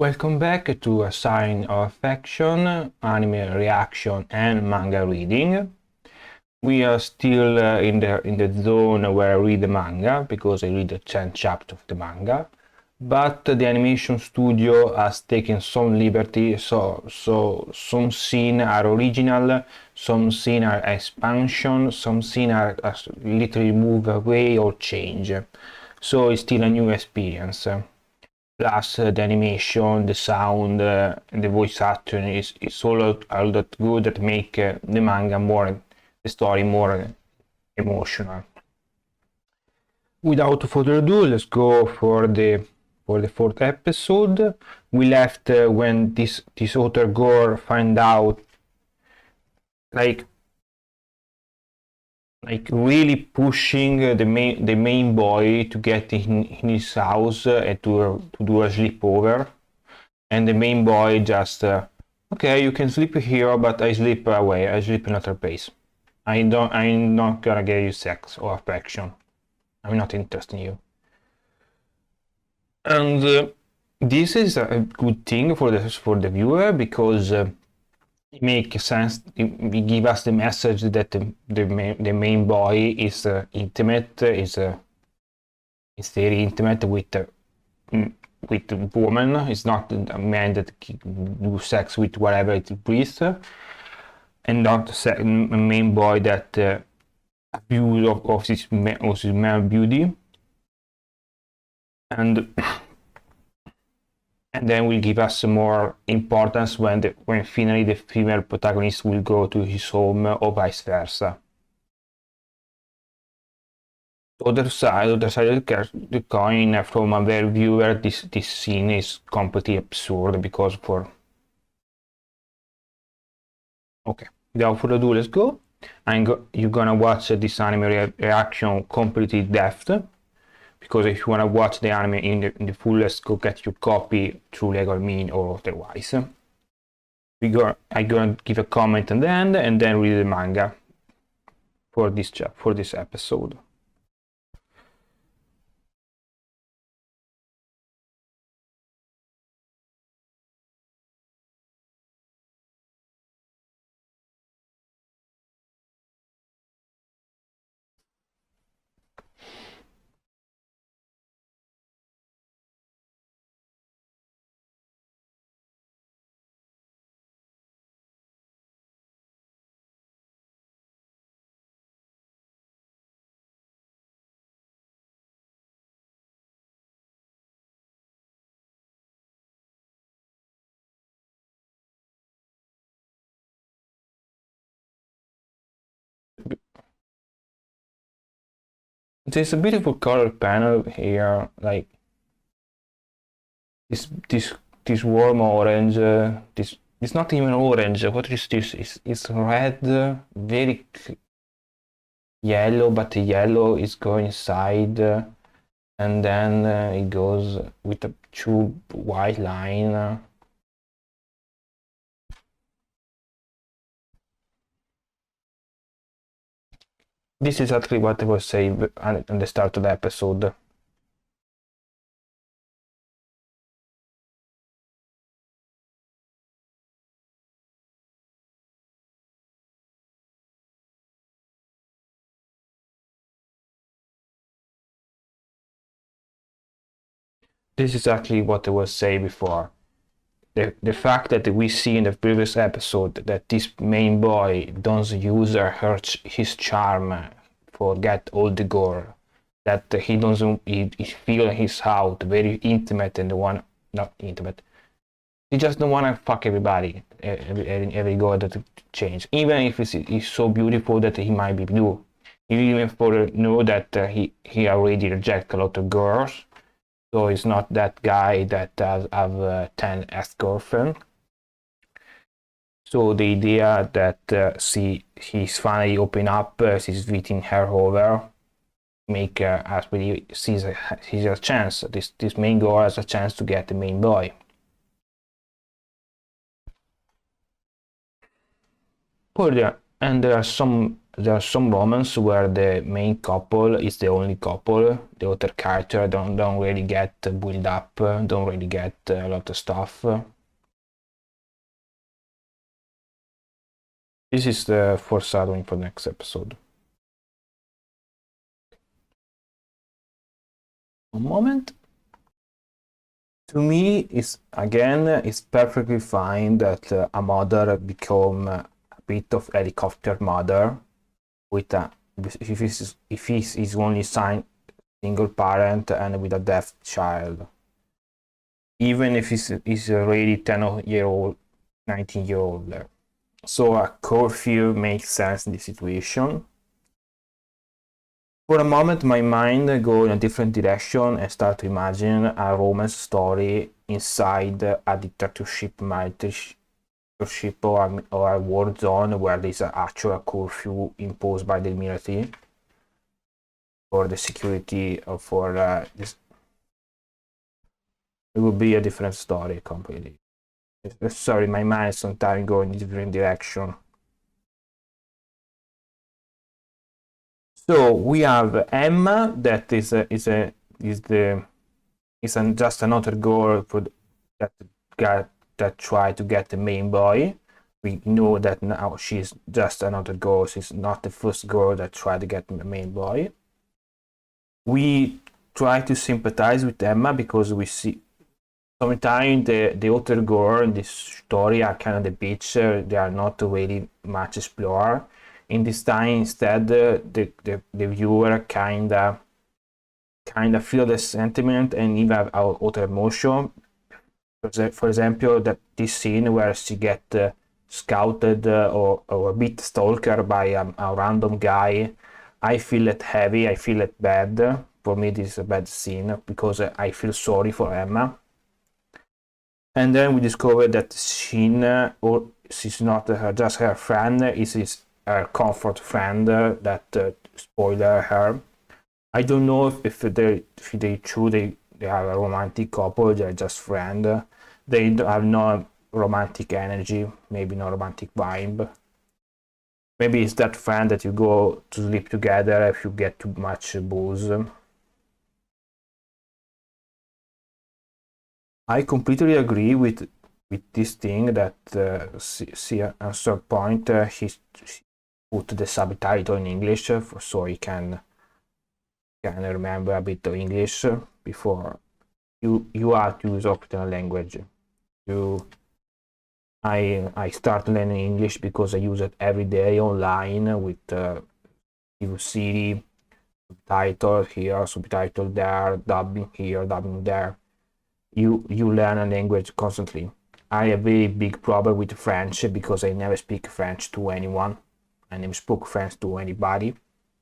Welcome back to A Sign of Affection, anime reaction and manga reading. We are still in the zone where I read the manga because I read the 10th chapter of the manga, but the animation studio has taken some liberty, so some scenes are original, some scenes are expansion, some scenes are literally move away or change. So it's still a new experience. Plus the animation, the sound, and the voice acting is all that good that make the manga the story more emotional. Without further ado, let's go for the fourth episode. We left when this author Gore find out like really pushing the main boy to get in his house and to do a sleepover, and the main boy just okay, you can sleep here, but I sleep away. I sleep in another place. I'm not gonna give you sex or affection. I'm not interested in you. And this is a good thing for the viewer because it makes sense. It give us the message that the main boy is intimate, is very intimate with the woman. It's not a man that do sex with whatever it breathes, and not a main boy that abuse of his male beauty. And then will give us more importance when finally the female protagonist will go to his home or vice versa. Other side of the coin, from a very viewer, this scene is completely absurd because okay, without further ado, let's go. You're gonna watch this anime reaction completely depth. Because if you want to watch the anime in the fullest, go get your copy through Lego Mini or otherwise. I'm gonna give a comment at the end and then read the manga for this episode. There's a beautiful color panel here, like this warm orange. This it's not even orange. What is this? It's red, very yellow, but the yellow is going inside, and then it goes with a two white line. This is actually what I was saying at the start of the episode. This is actually what I was saying before. The fact that we see in the previous episode that this main boy doesn't use his charm for get all the gore, that he doesn't he feel his out very intimate and not intimate. He just don't want to fuck everybody, every girl that change, even if he's so beautiful that he might be blue. Even for know that he already reject a lot of girls. So he's not that guy that have 10 ex-girlfriend. So the idea that he's finally open up, he's beating her over, make us really sees a chance. This main girl has a chance to get the main boy. For the And there are some romance where the main couple is the only couple. The other character don't really get build up, don't really get a lot of stuff. This is the foreshadowing for next episode. A moment. To me, it's perfectly fine that a mother become a bit of helicopter mother with a if he's only single parent and with a deaf child, even if he's already 10-year-old, 19-year-old. So a curfew makes sense in this situation. For a moment, my mind go in a different direction and start to imagine a romance story inside a dictatorship, or a war zone where there's an actual curfew imposed by the military for the security or for this. It would be a different story completely. Sorry, my mind sometimes go in a different direction. So we have Emma, that is just another girl that try to get the main boy. We know that now she's just another girl. She's not the first girl that tried to get the main boy. We try to sympathize with Emma because we see sometimes the other girl in this story are kind of the bitch. They are not really much explored. In this time, instead, the viewer kind of feel the sentiment and even have other emotion. For example, that this scene where she get scouted or a bit stalked by a random guy, I feel it heavy. I feel it bad. For me, this is a bad scene because I feel sorry for Emma. And then we discover that Shin, or she's not just her friend, is her comfort friend that spoiler her. I don't know if they are a romantic couple. They're just friend. They have no romantic energy, maybe no romantic vibe. Maybe it's that friend that you go to sleep together if you get too much booze. I completely agree with this thing that see at a certain point he put the subtitle in English so he can remember a bit of English before you have to use optional language. I start learning English because I use it every day online with Siri, subtitle here, subtitle there, dubbing here, dubbing there. You learn a language constantly. I have a very big problem with French because I never speak French to anyone. I never spoke French to anybody,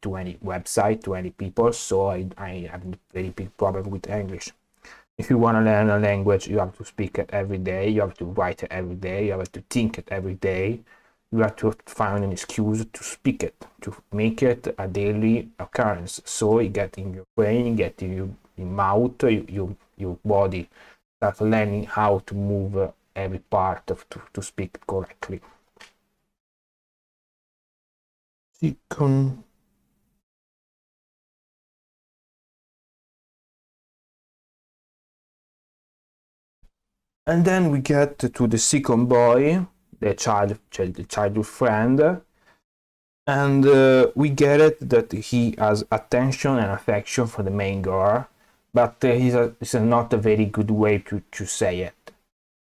to any website, to any people. So I have a very big problem with English. If you want to learn a language, you have to speak it every day. You have to write it every day. You have to think it every day. You have to find an excuse to speak it, to make it a daily occurrence. So you get in your brain, you get in your mouth, your body start learning how to move every part to speak correctly. And then we get to the second boy, the childhood friend, and we get it that he has attention and affection for the main girl, but it's not a very good way to say it.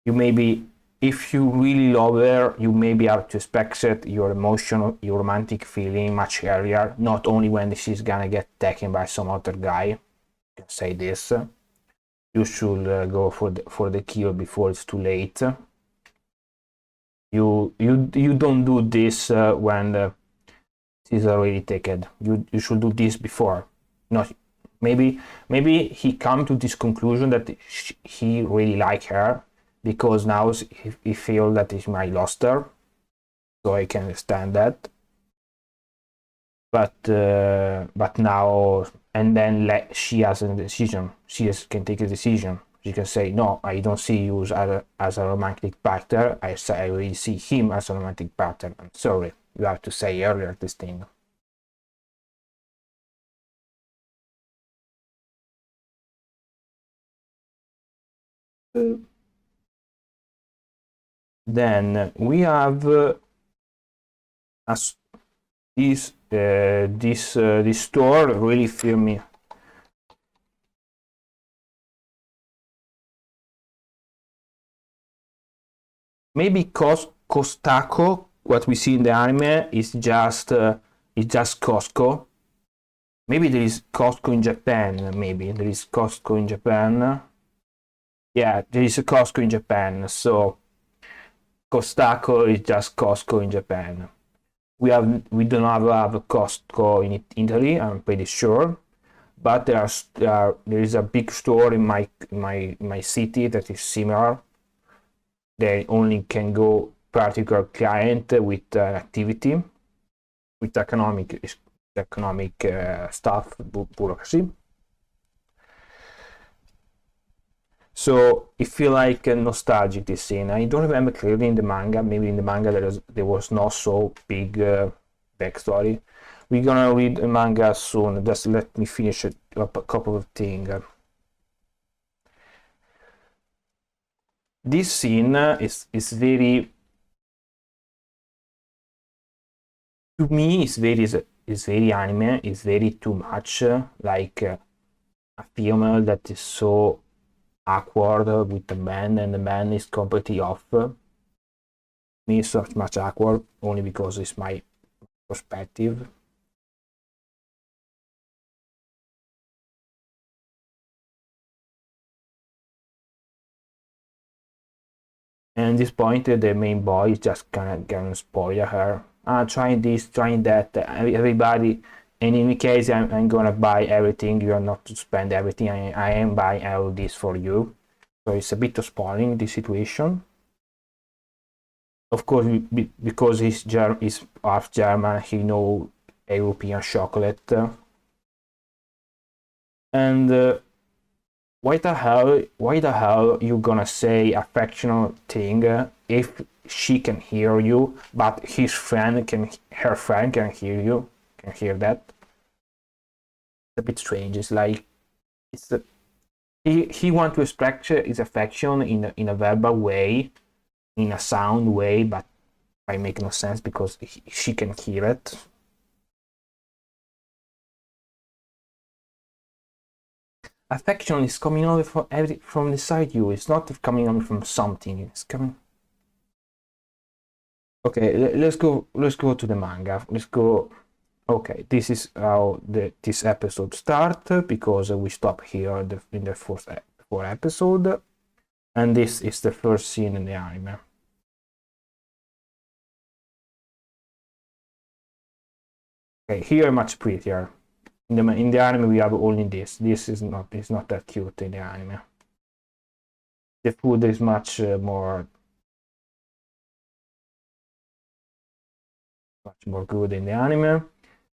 You maybe, if you really love her, you maybe have to expect your emotional, your romantic feeling much earlier, not only when she's gonna get taken by some other guy. You can say this. You should go for the kill before it's too late. You don't do this when she's already taken. You should do this before. Not maybe he come to this conclusion that he really like her because now he feel that he might lost her. So I can understand that. But now and then she has a decision. She can take a decision. She can say, no, I don't see you as a romantic partner. I really see him as a romantic partner. I'm sorry. you have to say earlier this thing. Then we have this store really feel me. Maybe Costco, what we see in the anime, is just Costco. Maybe there is Costco in Japan. Maybe there is Costco in Japan. Yeah, there is a Costco in Japan. So Costco is just Costco in Japan. We don't have a Costco in Italy. I'm pretty sure, but there is a big store in my city that is similar. They only can go particular client with activity, with economic stuff, bureaucracy. So it feel like nostalgic, this scene. I don't remember clearly in the manga. Maybe in the manga there was not so big backstory. We're gonna read a manga soon. Just let me finish a couple of things. This scene is very, to me, is very anime. It's very too much like a female that is so awkward with the man, and the man is completely off. Me, it's not much awkward, only because it's my perspective. And at this point, the main boy is just gonna spoil her. Trying this, trying that, everybody. And in any case, I'm gonna buy everything. You are not to spend everything. I am buying all this for you. So it's a bit of spoiling the situation. Of course, because he's half German, he know European chocolate. And why the hell you gonna say affectionate thing if she can hear you, but her friend can hear you, can hear that? It's a bit strange. It's like he want to express his affection in a verbal way, in a sound way, but I make no sense because she can hear it. Affection is coming over from inside you. It's not coming on from something. It's coming. Okay, let's go to the manga. Let's go. Okay, this is how this episode start, because we stop here in the fourth episode, and this is the first scene in the anime. Okay, here much prettier. In the anime we have only this. This is not that cute in the anime. The food is much more good in the anime,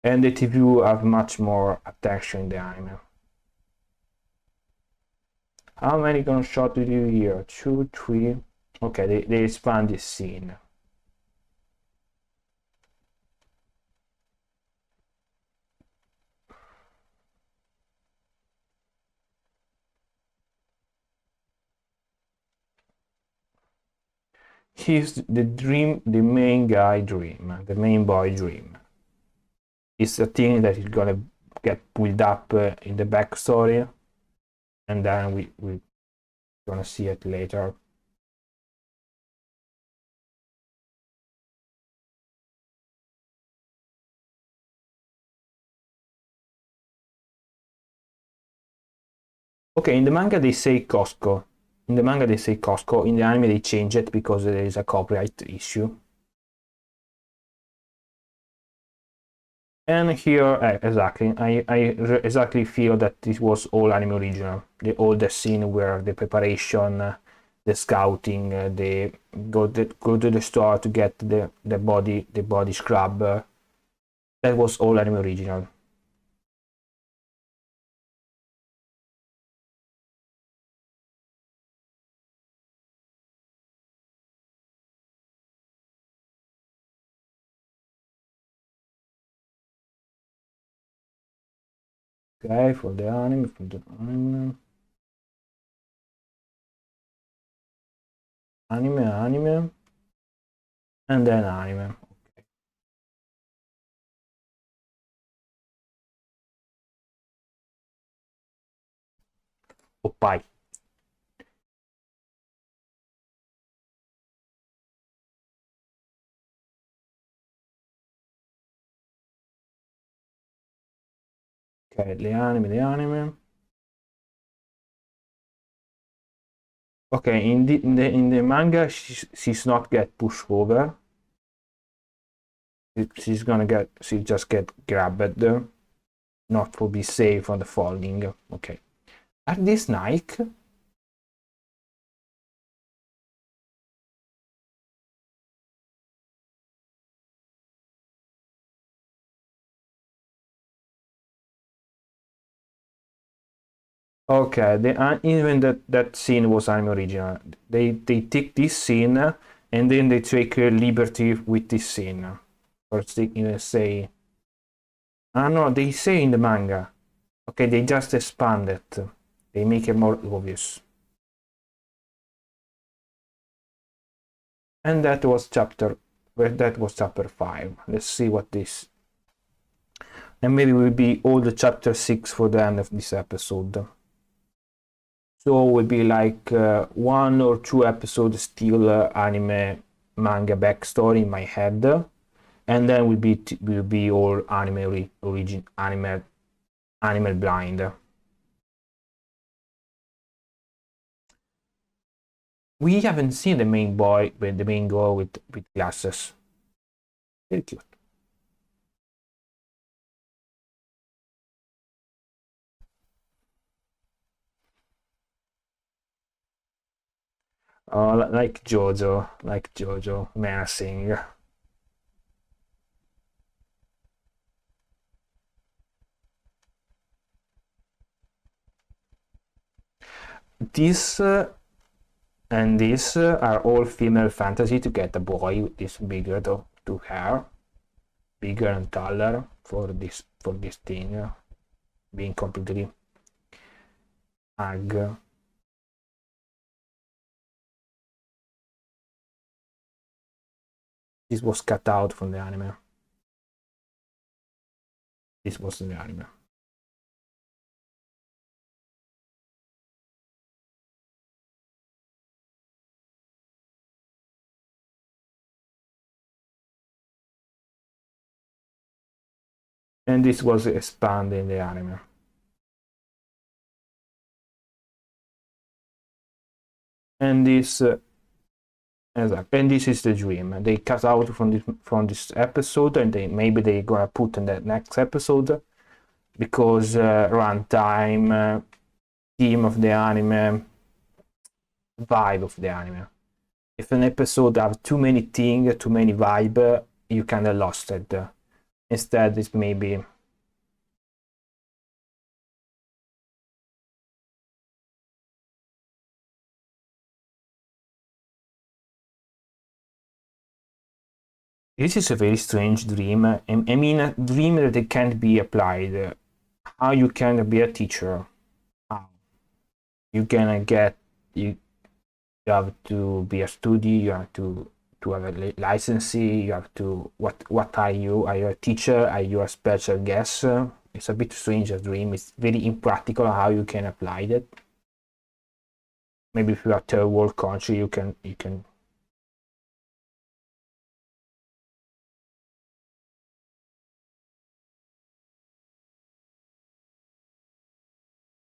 and the TV have much more attention in the anime. How many gunshots do you hear? 2, 3. Okay, they expand this scene. He's the main boy dream. It's a thing that is gonna get pulled up in the backstory, and then we're gonna see it later. Okay, in the manga they say Costco. In the manga they say Costco. In the anime they change it because there is a copyright issue. And here, exactly, I exactly feel that this was all anime original. All the scene where the preparation, the scouting, they go to the store to get the body scrub. That was all anime original. Okay, for the anime, anime, and then anime. Okay. Oppai. Okay, the anime. Okay, in the manga, she's not get pushed over. She just get grabbed, not to be safe on the falling. Okay. Are these Nike? Okay, even that scene was anime original. They take this scene and then they take liberty with this scene. Or they even say, ah no, they say in the manga. Okay, they just expand it. They make it more obvious. And that was chapter 5. Let's see what this. And maybe will be all the chapter 6 for the end of this episode. So it will be like 1 or 2 episodes still anime manga backstory in my head, and then will be all origin anime blind. We haven't seen the main boy with the main girl with glasses. Very cute. Like Jojo menacing. This and this are all female fantasy to get a boy with this bigger to hair, bigger and taller for this thing, being completely ag. This was cut out from the anime. This was in the anime. And this was expanded in the anime. And this exactly. And this is the dream. They cut out from this episode, and maybe they're gonna put in the next episode because runtime, theme of the anime, vibe of the anime. If an episode have too many things, too many vibe, you kind of lost it. Instead, it's maybe. This is a very strange dream. I mean, a dream that it can't be applied. How you can be a teacher? How you gonna get you? You have to be a student. You have to have a license. You have to. What are you? Are you a teacher? Are you a special guest? It's a bit strange a dream. It's very impractical how you can apply that. Maybe if you are a third world country, you can.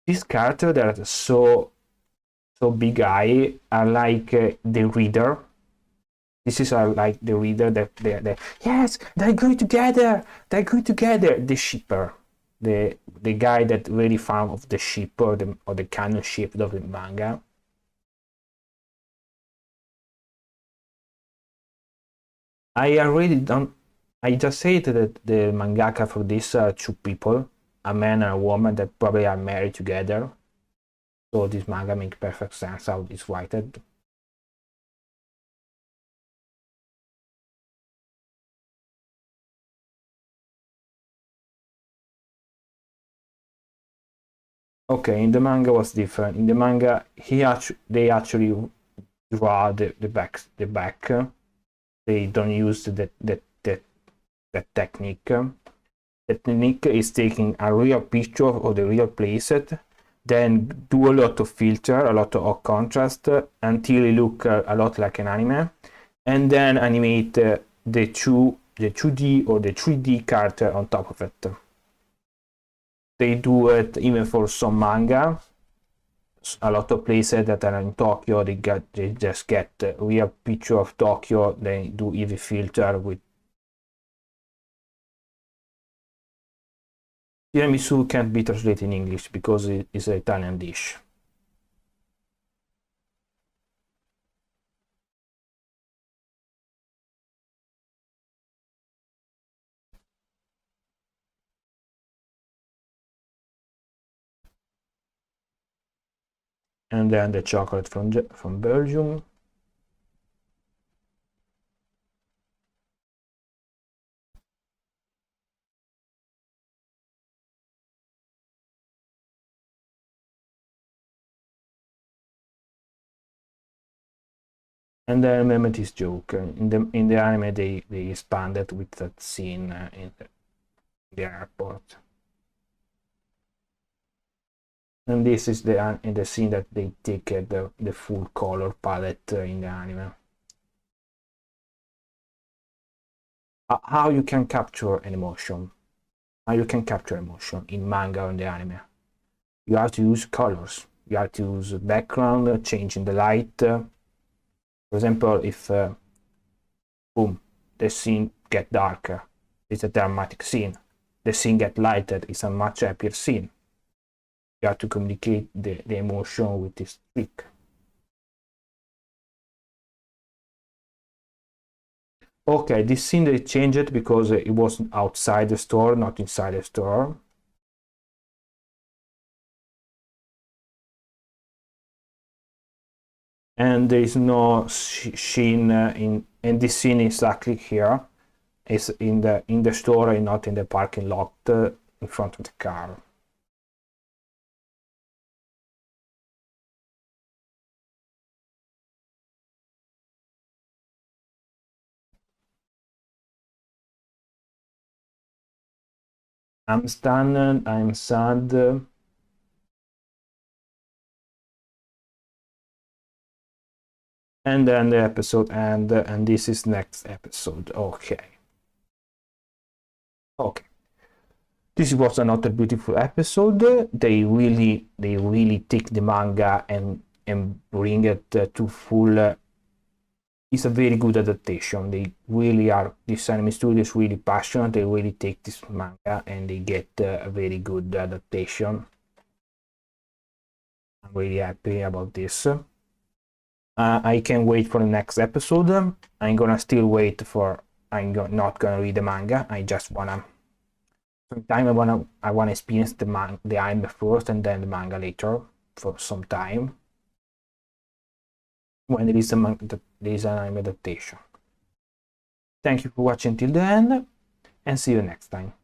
This character that is so big eye are like the reader. This is like the reader that they yes, they're going together. They're going together. The shipper, the guy that really found of the ship or the canon ship of the manga. I already don't. I just said that the mangaka for this are two people, a man and a woman that probably are married together. So this manga makes perfect sense how it's written. Okay, in the manga was different. In the manga, they actually draw the back. They don't use that technique. The technique is taking a real picture of the real playset, then do a lot of filter, a lot of contrast until it look a lot like an anime, and then animate the 2D or the 3D character on top of it. They do it even for some manga. A lot of places that are in Tokyo, they just get a real picture of Tokyo. They do EV filter with tiramisu. Can't be translated in English because it is an Italian dish. And then the chocolate from Belgium. And then remember this joke. In the anime, they expanded with that scene in the airport. And this is in the scene that they take the full color palette in the anime. How you can capture an emotion? How you can capture emotion in manga or in the anime? You have to use colors. You have to use background, changing the light. For example, if boom, the scene get darker, it's a dramatic scene. The scene get lighted, it's a much happier scene. You have to communicate the emotion with this trick. Okay, this scene they changed because it was outside the store, not inside the store. And there is no sheen in this scene exactly here. It's in the store and not in the parking lot in front of the car. I'm stunned, I'm sad. And then the episode end, and this is next episode. Okay. Okay. This was another beautiful episode. They really take the manga and bring it to full. It's a very good adaptation. They really are. This anime studio is really passionate. They really take this manga and they get a very good adaptation. I'm really happy about this. I can't wait for the next episode. I'm gonna still wait for. Not gonna read the manga. I just wanna. Sometime I wanna experience the anime first and then the manga later for some time. When there is an anime adaptation. Thank you for watching till the end, and see you next time.